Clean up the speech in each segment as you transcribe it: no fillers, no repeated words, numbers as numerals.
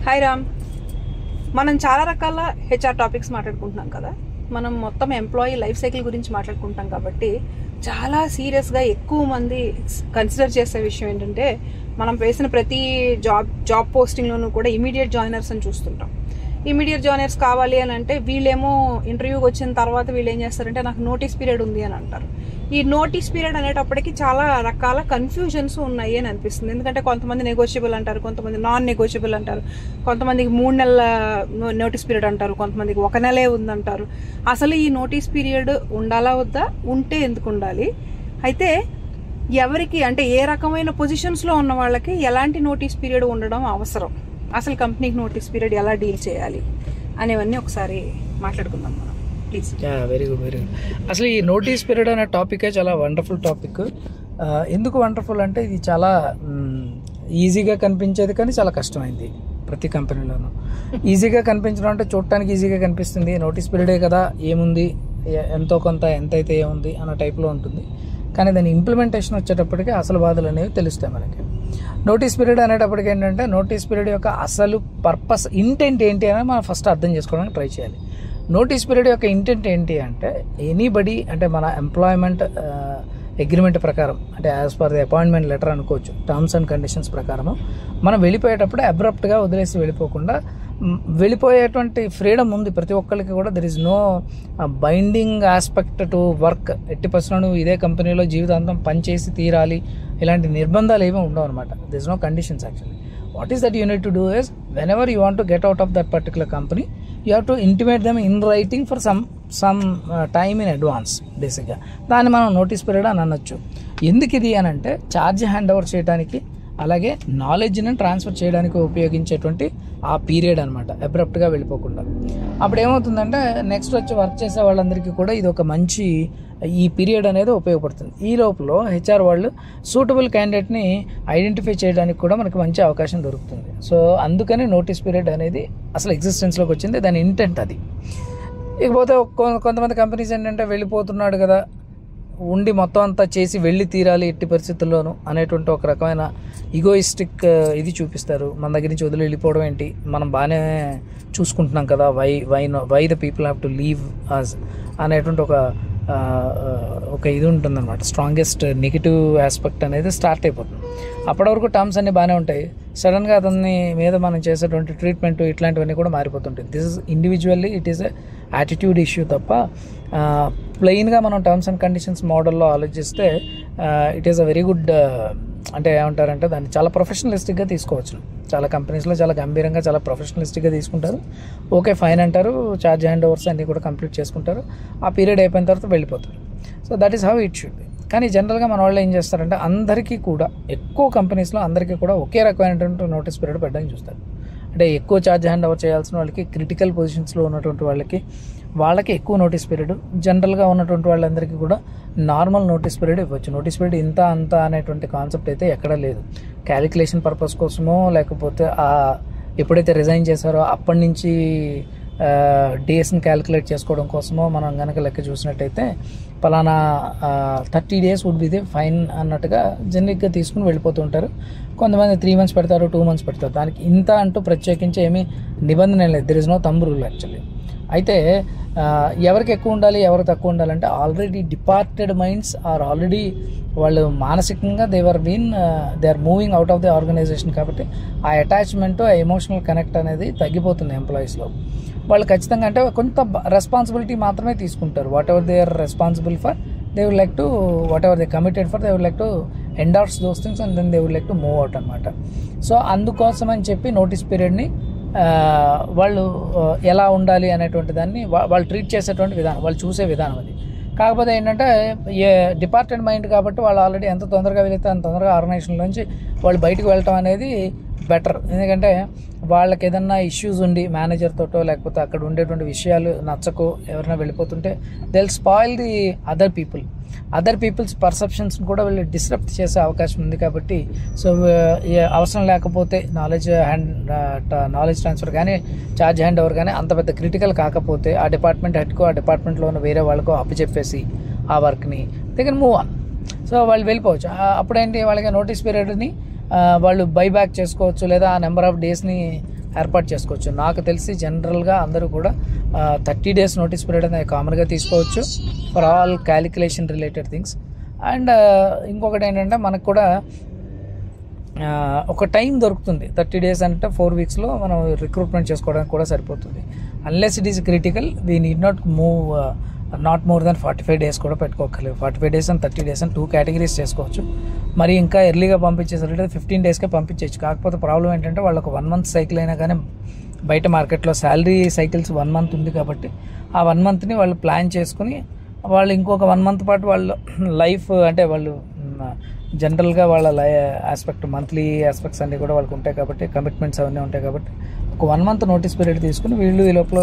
Hi Ram. మనం చాలా రకాల హెచ్ఆర్ టాపిక్స్ మాట్లాడుకుంటున్నాం కదా. మనం మొత్తం ఎంప్లాయీ లైఫ్ సైకిల్ గురించి మాట్లాడుకుంటాం కాబట్టి చాలా సీరియస్గా ఎక్కువ మంది కన్సిడర్ చేసే విషయం ఏంటంటే మనం వేసిన ప్రతి జాబ్ పోస్టింగ్లోనూ కూడా ఇమీడియట్ జాయినర్స్ అని చూస్తుంటాం. ఇమీడియట్ జాయినర్స్ కావాలి అని అంటే వీళ్ళేమో ఇంటర్వ్యూకి వచ్చిన తర్వాత వీళ్ళు ఏం చేస్తారంటే నాకు నోటీస్ పీరియడ్ ఉంది అని అంటారు. ఈ నోటీస్ పీరియడ్ అనేటప్పటికి చాలా రకాల కన్ఫ్యూజన్స్ ఉన్నాయి అని అనిపిస్తుంది. ఎందుకంటే కొంతమంది నెగోషియబుల్ అంటారు, కొంతమంది నాన్ నెగోషియబుల్ అంటారు, కొంతమందికి 3 నెలల నోటీస్ పీరియడ్ అంటారు, కొంతమందికి 1 నెలే ఉందంటారు. అసలు ఈ నోటీస్ పీరియడ్ ఉండాలా వద్దా, ఉంటే ఎందుకు ఉండాలి, అయితే ఎవరికి అంటే ఏ రకమైన పొజిషన్స్లో ఉన్న వాళ్ళకి ఎలాంటి నోటీస్ పీరియడ్ ఉండడం అవసరం, అసలు కంపెనీకి నోటీస్ పీరియడ్ ఎలా డీల్ చేయాలి అనేవన్నీ ఒకసారి మాట్లాడుకుందాం మనం, ప్లీజ్. Very good. అసలు ఈ నోటీస్ పీరియడ్ అనే టాపికే చాలా వండర్ఫుల్ టాపిక్. ఎందుకు వండర్ఫుల్ అంటే ఇది చాలా ఈజీగా కనిపించేది కానీ చాలా కష్టమైంది. ప్రతి కంపెనీలోనూ ఈజీగా కనిపించడం అంటే చూడటానికి ఈజీగా కనిపిస్తుంది, నోటీస్ పీరియడే కదా ఏముంది, ఎంతో కొంత ఎంతైతే ఏముంది అన్న టైప్లో ఉంటుంది. కానీ దాని ఇంప్లిమెంటేషన్ వచ్చేటప్పటికి అసలు బాధలు అనేవి తెలుస్తాయి మనకి. నోటీస్ పీరియడ్ అనేటప్పటికి ఏంటంటే నోటీస్ పీరియడ్ యొక్క అసలు పర్పస్, ఇంటెంట్ ఏంటి అనేది మనం ఫస్ట్ అర్థం చేసుకోవడానికి ట్రై చేయాలి. నోటీస్ పీరియడ్ యొక్క ఇంటెంట్ ఏంటి అంటే ఎనీబడి అంటే మన ఎంప్లాయ్మెంట్ అగ్రిమెంట్ ప్రకారం అంటే as per the appointment letter అనుకోవచ్చు, టర్మ్స్ అండ్ కండిషన్స్ ప్రకారము మనం వెళ్ళిపోయేటప్పుడు అబ్రప్ట్గా వదిలేసి వెళ్ళిపోకుండా వెళ్ళిపోయేటువంటి ఫ్రీడమ్ ఉంది ప్రతి ఒక్కరికి కూడా. There is no binding aspect to work. 80% నువ్వు ఇదే కంపెనీలో జీవితాంతం పనిచేసి తీరాలి ఇలాంటి నిర్బంధాలు ఏమీ ఉండవు అనమాట. There is no conditions actually. What is that you need to do is whenever you want to get out of that particular company you have to intimate them in writing for some time in advance. బేసిక్గా దాన్ని మనం notice period అని అనొచ్చు. ఎందుకు ఇది అని అంటే charge hand over చేయడానికి అలాగే నాలెడ్జ్ని ట్రాన్స్ఫర్ చేయడానికి ఉపయోగించేటువంటి ఆ పీరియడ్ అనమాట, అబ్రప్ట్గా వెళ్ళిపోకుండా. అప్పుడు ఏమవుతుందంటే నెక్స్ట్ వచ్చి వర్క్ చేసే వాళ్ళందరికీ కూడా ఇది ఒక మంచి ఈ పీరియడ్ అనేది ఉపయోగపడుతుంది. ఈ లోపల హెచ్ఆర్ వాళ్ళు సూటబుల్ క్యాండిడేట్ని ఐడెంటిఫై చేయడానికి కూడా మనకి మంచి అవకాశం దొరుకుతుంది. సో అందుకని నోటీస్ పీరియడ్ అనేది అసలు ఎగ్జిస్టెన్స్లోకి వచ్చింది, దాని ఇంటెంట్ అది. ఇకపోతే కొంతమంది కంపెనీస్ ఏంటంటే వెళ్ళిపోతున్నాడు కదా ఉండి మొత్తం అంతా చేసి వెళ్ళి తీరాలి ఎట్టి పరిస్థితుల్లోనూ అనేటువంటి ఒక రకమైన ఈగోయిస్టిక్ ఇది చూపిస్తారు. మన దగ్గర నుంచి వదిలి వెళ్ళిపోవడం ఏంటి, మనం బాగానే చూసుకుంటున్నాం కదా, why the people have to leave us అనేటువంటి ఒక ఇది ఉంటుందన్నమాట. స్ట్రాంగెస్ట్ నెగిటివ్ ఆస్పెక్ట్ అనేది స్టార్ట్ అయిపోతుంది. అప్పటి వరకు టర్మ్స్ అన్నీ బాగానే ఉంటాయి, సడన్గా అతని మీద మనం చేసేటువంటి ట్రీట్మెంట్ ఇట్లాంటివన్నీ కూడా మారిపోతుంటాయి. This is individually it is a attitude issue తప్ప ప్లెయిన్గా మనం టర్మ్స్ అండ్ కండిషన్స్ మోడల్లో ఆలోచిస్తే it is a very good అంటే ఏమంటారంటే దాన్ని చాలా ప్రొఫెషనలిస్టిక్గా తీసుకోవచ్చు. చాలా కంపెనీస్లో చాలా గంభీరంగా చాలా ప్రొఫెషనలిస్టిక్గా తీసుకుంటారు. ఓకే ఫైన్ అంటారు, ఛార్జ్ హ్యాండ్ ఓవర్స్ అన్నీ కూడా కంప్లీట్ చేసుకుంటారు, ఆ పీరియడ్ అయిపోయిన తర్వాత వెళ్ళిపోతారు. So that is how it should be. కానీ జనరల్గా మన వాళ్ళు ఏం చేస్తారంటే అందరికీ కూడా ఎక్కువ కంపెనీస్లో అందరికీ కూడా ఒకే రకమైనటువంటి నోటీస్ పీరియడ్ పెట్టడానికి చూస్తారు. అంటే ఎక్కువ ఛార్జ్ హ్యాండ్ ఓవర్ చేయాల్సిన వాళ్ళకి, క్రిటికల్ పొజిషన్స్లో ఉన్నటువంటి వాళ్ళకి ఎక్కువ నోటీస్ పీరియడ్, జనరల్గా ఉన్నటువంటి వాళ్ళందరికీ కూడా నార్మల్ నోటీస్ పీరియడ్ ఇవ్వచ్చు. నోటీస్ పీరియడ్ ఇంత అంత అనేటువంటి కాన్సెప్ట్ అయితే ఎక్కడా లేదు. క్యాలిక్యులేషన్ పర్పస్ కోసమో లేకపోతే ఎప్పుడైతే రిజైన్ చేశారో అప్పటి నుంచి డేస్ని క్యాలిక్యులేట్ చేసుకోవడం కోసమో మనం కనుక లెక్క చూసినట్టయితే పలానా 30 days would be the fine అన్నట్టుగా జనరిక్గా తీసుకుని వెళ్ళిపోతూ ఉంటారు. కొంతమంది 3 months పెడతారు, 2 months పెడతారు. దానికి ఇంత అంటూ ప్రత్యేకించి ఏమీ నిబంధన లేదు. There is no thumb rule actually. అయితే ఎవరికి ఎక్కువ ఉండాలి ఎవరు తక్కువ ఉండాలంటే already departed minds are already వాళ్ళు మానసికంగా they are moving out of the organization. కాబట్టి ఆ అటాచ్మెంట్, ఆ ఎమోషనల్ కనెక్ట్ అనేది తగ్గిపోతుంది ఎంప్లాయీస్లో. వాళ్ళు ఖచ్చితంగా అంటే కొంత రెస్పాన్సిబిలిటీ మాత్రమే తీసుకుంటారు. Whatever they are responsible for they would like to, whatever they committed for they would like to endorse those things and then they would like to move out అనమాట. So అందుకోసం అని చెప్పి notice పీరియడ్ని వాళ్ళు ఎలా ఉండాలి అనేటువంటి దాన్ని వాళ్ళు ట్రీట్ చేసేటువంటి విధానం, వాళ్ళు చూసే విధానం అది. కాకపోతే ఏంటంటే డిపార్టెడ్ మైండ్ కాబట్టి వాళ్ళు ఆల్రెడీ ఎంత తొందరగా వెళితే అంత తొందరగా ఆర్గనైజేషన్ నుంచి వాళ్ళు బయటకు వెళ్ళటం అనేది బెటర్. ఎందుకంటే వాళ్ళకి ఏదన్నా ఇష్యూస్ ఉండి మేనేజర్ తోటో లేకపోతే అక్కడ ఉండేటువంటి విషయాలు నచ్చకో ఎవరైనా వెళ్ళిపోతుంటే they will spoil the other people's perceptions కూడా వీళ్ళు డిస్టర్బ్ చేసే అవకాశం ఉంది. కాబట్టి సో అవసరం లేకపోతే నాలెడ్జ్ ట్రాన్స్ఫర్ కానీ ఛార్జ్ హ్యాండ్ ఓవర్ కానీ అంత పెద్ద క్రిటికల్ కాకపోతే ఆ డిపార్ట్మెంట్ హెడ్కో ఆ డిపార్ట్మెంట్లో ఉన్న వేరే వాళ్ళకో అప్పచెప్పేసి ఆ వర్క్ని they can move on. So వాళ్ళు వెళ్ళిపోవచ్చు. అప్పుడేంటి వాళ్ళకి నోటీస్ పీరియడ్ని వాళ్ళు బైబ్యాక్ చేసుకోవచ్చు, లేదా ఆ నెంబర్ ఆఫ్ డేస్ని ఏర్పాటు చేసుకోవచ్చు. నాకు తెలిసి జనరల్గా అందరూ కూడా 30 days నోటీస్ పీరియడ్ అనేది కామన్గా తీసుకోవచ్చు for all calculation related things. And ఇంకొకటి ఏంటంటే మనకు కూడా ఒక టైం దొరుకుతుంది. 30 days అంటే 4 weeksలో మనం రిక్రూట్మెంట్ చేసుకోవడానికి కూడా సరిపోతుంది. Unless it is critical we need not move not more than 45 days కూడా పెట్టుకోకర్లేదు. 45 days అండ్ 30 days అని 2 categories చేసుకోవచ్చు. మరి ఇంకా ఎర్లీగా పంపించేసరికి 15 daysకే పంపించవచ్చు. కాకపోతే ప్రాబ్లం ఏంటంటే వాళ్ళకు 1 month సైకిల్ అయినా కానీ బయట మార్కెట్లో శాలరీ సైకిల్స్ 1 month ఉంది కాబట్టి ఆ 1 monthని వాళ్ళు ప్లాన్ చేసుకుని వాళ్ళు ఇంకొక 1 month పాటు వాళ్ళు లైఫ్ అంటే వాళ్ళు జనరల్గా వాళ్ళ ఆస్పెక్ట్ మంత్లీ ఆస్పెక్ట్స్ అన్నీ కూడా వాళ్ళకి ఉంటాయి కాబట్టి కమిట్మెంట్స్ అవన్నీ ఉంటాయి కాబట్టి ఒక 1 month నోటీస్ పీరియడ్ తీసుకుని వీళ్ళు ఈ లోపల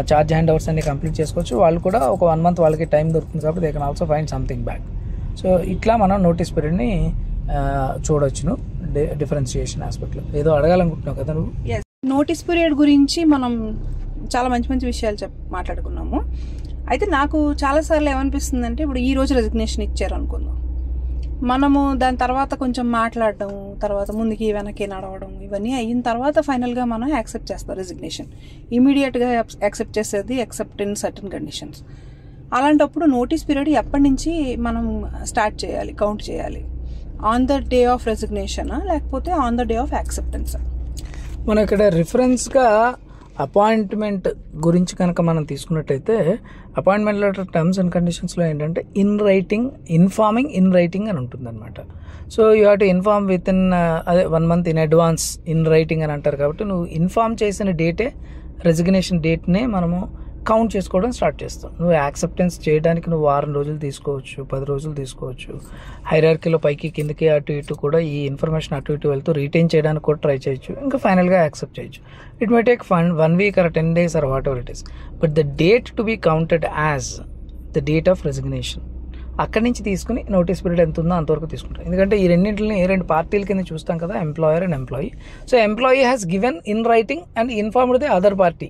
ఛార్జ్ హ్యాండ్ ఓవర్స్ అన్ని కంప్లీట్ చేసుకోవచ్చు. వాళ్ళు కూడా ఒక 1 month వాళ్ళకి టైం దొరుకుతుంది కాబట్టి they can also find something back. So ఇట్లా మనం నోటీస్ పీరియడ్ని చూడొచ్చును డిఫరెన్షియేషన్ ఆస్పెక్ట్లో. ఏదో అడగాలనుకుంటున్నావు కదా నువ్వు? నోటీస్ పీరియడ్ గురించి మనం చాలా మంచి మంచి విషయాలు మాట్లాడుకున్నాము. అయితే నాకు చాలాసార్లు ఏమనిపిస్తుంది అంటే ఇప్పుడు ఈ రోజు రెసిగ్నేషన్ ఇచ్చారు అనుకుందాం, మనము దాని తర్వాత కొంచెం మాట్లాడడం, తర్వాత ముందుకి వెనక్కి నడవడం ఇవన్నీ అయిన తర్వాత ఫైనల్గా మనం యాక్సెప్ట్ చేస్తాం రెసిగ్నేషన్. ఇమీడియట్గా యాక్సెప్ట్ చేసేది ఎక్సెప్ట్ ఇన్ సర్టన్ కండిషన్స్. అలాంటప్పుడు నోటీస్ పీరియడ్ ఎప్పటి నుంచి మనం స్టార్ట్ చేయాలి, కౌంట్ చేయాలి? ఆన్ ద డే ఆఫ్ రెసిగ్నేషనా లేకపోతే ఆన్ ద డే ఆఫ్ యాక్సెప్టెన్సా? మనం ఇక్కడ రిఫరెన్స్గా అపాయింట్మెంట్ గురించి కనుక మనం తీసుకున్నట్టయితే అపాయింట్మెంట్ లెటర్ టర్మ్స్ అండ్ కండిషన్స్లో ఏంటంటే ఇన్ఫార్మింగ్ ఇన్ రైటింగ్ అని ఉంటుందన్నమాట. So you have to inform with in 1 month in advance in writing అని అంటారు. కాబట్టి నువ్వు ఇన్ఫార్మ్ చేసిన డేటే రెసిగ్నేషన్ డేట్నే మనము కౌంట్ చేసుకోవడం స్టార్ట్ చేస్తాం. నువ్వు యాక్సెప్టెన్స్ చేయడానికి నువ్వు 6 రోజులు తీసుకోవచ్చు, 10 రోజులు తీసుకోవచ్చు. హైరార్కీలో పైకి కిందకి అటు ఇటు కూడా ఈ ఇన్ఫర్మేషన్ అటు ఇటు వెళ్తూ రిటైన్ చేయడానికి కూడా ట్రై చేయొచ్చు. ఇంకా ఫైనల్గా యాక్సెప్ట్ చేయొచ్చు. It may take 1 week or 10 days or whatever it is. But the date to be counted as the date of resignation. అక్కడి నుంచి తీసుకుని నోటీస్ పీరియడ్ ఎంత ఉందో అంతవరకు తీసుకుంటాం. ఎందుకంటే ఈ రెండింటిని 2 పార్టీల కింద చూస్తాం కదా, employer and employee. So employee has given in writing and informed the other party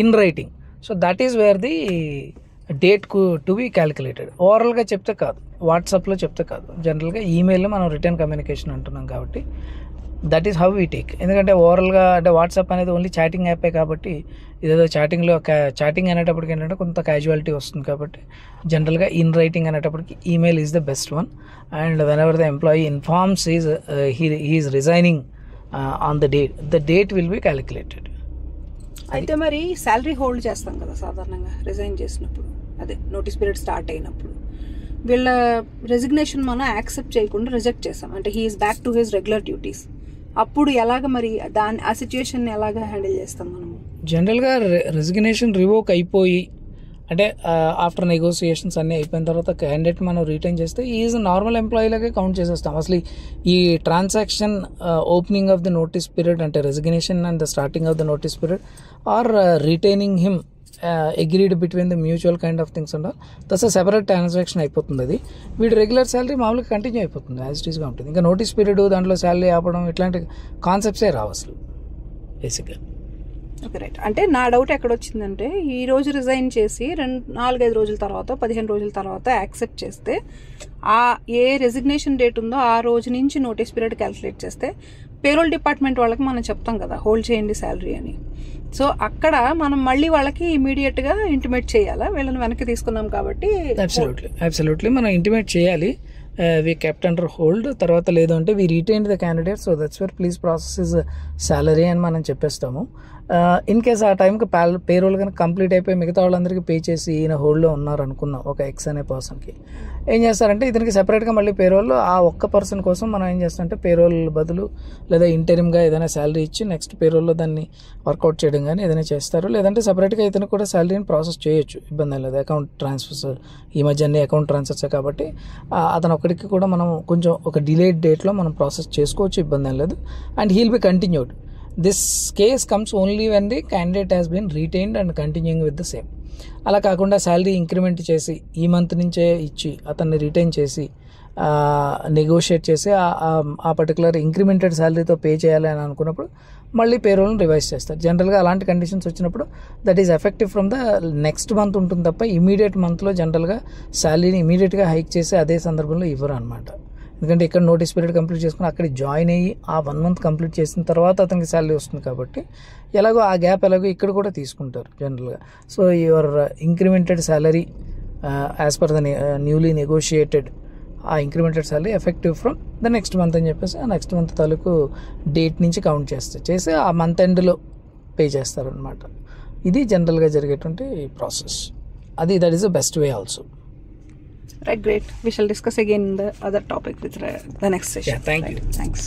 in writing. So that is where the date to be calculated. ఓవరాల్గా చెప్తే కాదు, వాట్సాప్లో చెప్తే కాదు, జనరల్గా ఈమెయిల్లో మనం రిటర్న్ కమ్యూనికేషన్ అంటున్నాం కాబట్టి that is how we take. ఎందుకంటే ఓవరాల్గా అంటే వాట్సాప్ అనేది ఓన్లీ చాటింగ్ యాపే కాబట్టి ఇదేదో చాటింగ్ అనేటప్పటికి ఏంటంటే కొంత క్యాజువాలిటీ వస్తుంది కాబట్టి జనరల్గా ఇన్ రైటింగ్ అనేటప్పటికి email is the best one. And when ever the employee informs is resigning on the date will be calculated. అయితే మరి శాలరీ హోల్డ్ చేస్తాం కదా సాధారణంగా రిజైన్ చేసినప్పుడు, అదే నోటీస్ పీరియడ్ స్టార్ట్ అయినప్పుడు వీళ్ళ రెసిగ్నేషన్ మనం యాక్సెప్ట్ చేయకుండా రిజెక్ట్ చేస్తాం, అంటే he's back to his regular duties. అప్పుడు ఎలాగ మరి ఆ సిచ్యుయేషన్ ఎలాగ హ్యాండిల్ చేస్తాం మనము? జనరల్గా రెసిగ్నేషన్ రివోక్ అయిపోయి అంటే ఆఫ్టర్ నెగోసియేషన్స్ అన్నీ అయిపోయిన తర్వాత క్యాండిడేట్ మనం రిటైన్ చేస్తే ఈజ్ నార్మల్ ఎంప్లాయీలాగే కౌంట్ చేసేస్తాం. అసలు ఈ transaction opening of the notice period అంటే resignation and the starting of the notice period or retaining him agreed between the mutual kind of things and that's separate transaction అయిపోతుంది. అది వీడి regular salary మామూలుగా continue అయిపోతుంది, as it ఈస్గా ఉంటుంది. ఇంకా notice period దాంట్లో శాలరీ ఆపడం ఇట్లాంటి కాన్సెప్ట్సే రావు అసలు బేసిక్గా. Okay right. అంటే నా డౌట్ ఎక్కడొచ్చిందంటే ఈ రోజు రిజైన్ చేసి 4-5 రోజుల తర్వాత 15 రోజుల తర్వాత యాక్సెప్ట్ చేస్తే ఆ ఏ రెసిగ్నేషన్ డేట్ ఉందో ఆ రోజు నుంచి నోటీస్ పీరియడ్ క్యాలిక్యులేట్ చేస్తే పేరోల్ డిపార్ట్మెంట్ వాళ్ళకి మనం చెప్తాం కదా హోల్డ్ చేయండి శాలరీ అని. సో అక్కడ మనం మళ్ళీ వాళ్ళకి ఇమీడియట్గా ఇంటిమేట్ చేయాలా వీళ్ళని వెనక్కి తీసుకున్నాం కాబట్టి? అబ్సల్యూట్లీ మనం ఇంటిమేట్ చేయాలి. We kept under hold. తర్వాత లేదు అంటే we retained the candidate, so that's where please process is salary అని మనం చెప్పేస్తాము. ఇన్ కేస్ ఆ టైంకి పేరోల్ కనుక కంప్లీట్ అయిపోయి మిగతా వాళ్ళందరికీ పే చేసి ఈయన హోల్డ్లో ఉన్నారు అనుకుందాం ఒక ఎక్స్ అనే పర్సన్కి, ఏం చేస్తారంటే ఇతనికి సెపరేట్గా మళ్ళీ పేరోల్లో ఆ ఒక్క పర్సన్ కోసం మనం ఏం చేస్తామంటే పేరోల్ బదులు లేదా ఇంటరిమ్గా ఏదైనా శాలరీ ఇచ్చి నెక్స్ట్ పేరోల్లో దాన్ని వర్కౌట్ చేయడం కానీ ఏదైనా చేస్తారు. లేదంటే సెపరేట్గా ఇతనికి కూడా శాలరీని ప్రాసెస్ చేయొచ్చు, ఇబ్బంది లేదు. అకౌంట్ ట్రాన్స్ఫర్స్ ఈ మధ్య అన్ని అకౌంట్ ట్రాన్స్ఫర్సే కాబట్టి అతను ఒక్కడికి కూడా మనం కొంచెం ఒక డిలేడ్ డేట్లో మనం ప్రాసెస్ చేసుకోవచ్చు, ఇబ్బంది లేదు. And he'll be continued. This case comes only when the candidate has been retained and continuing with the same. అలా కాకుండా శాలరీ ఇంక్రిమెంట్ చేసి ఈ మంత్ నుంచే ఇచ్చి అతన్ని రిటైన్ చేసి నెగోషియేట్ చేసి ఆ పర్టికులర్ ఇంక్రిమెంటెడ్ శాలరీతో పే చేయాలి అని అనుకున్నప్పుడు మళ్ళీ పేరోల్ని రివైజ్ చేస్తారు. జనరల్గా అలాంటి కండిషన్స్ వచ్చినప్పుడు that is effective from the next month ఉంటుంది తప్ప ఇమీడియట్ మంత్లో జనరల్గా శాలరీని ఇమీడియట్గా హైక్ చేసి అదే సందర్భంలో ఇవ్వరు అనమాట. ఎందుకంటే ఇక్కడ నోటీస్ పీరియడ్ కంప్లీట్ చేసుకుని అక్కడ జాయిన్ అయ్యి ఆ 1 month కంప్లీట్ చేసిన తర్వాత అతనికి శాలరీ వస్తుంది కాబట్టి ఎలాగో ఆ గ్యాప్ ఎలాగో ఇక్కడ కూడా తీసుకుంటారు జనరల్గా. So your incremented salary as per the newly negotiated ఆ incremented salary effective from the next month అని చెప్పేసి ఆ నెక్స్ట్ మంత్ తాలూకు డేట్ నుంచి కౌంట్ చేసి ఆ మంత్ ఎండ్లో పే చేస్తారనమాట. ఇది జనరల్గా జరిగేటువంటి process. That is the best way also. Right, great. We shall discuss again the other topic with the next session. Yeah, thank you. Thanks.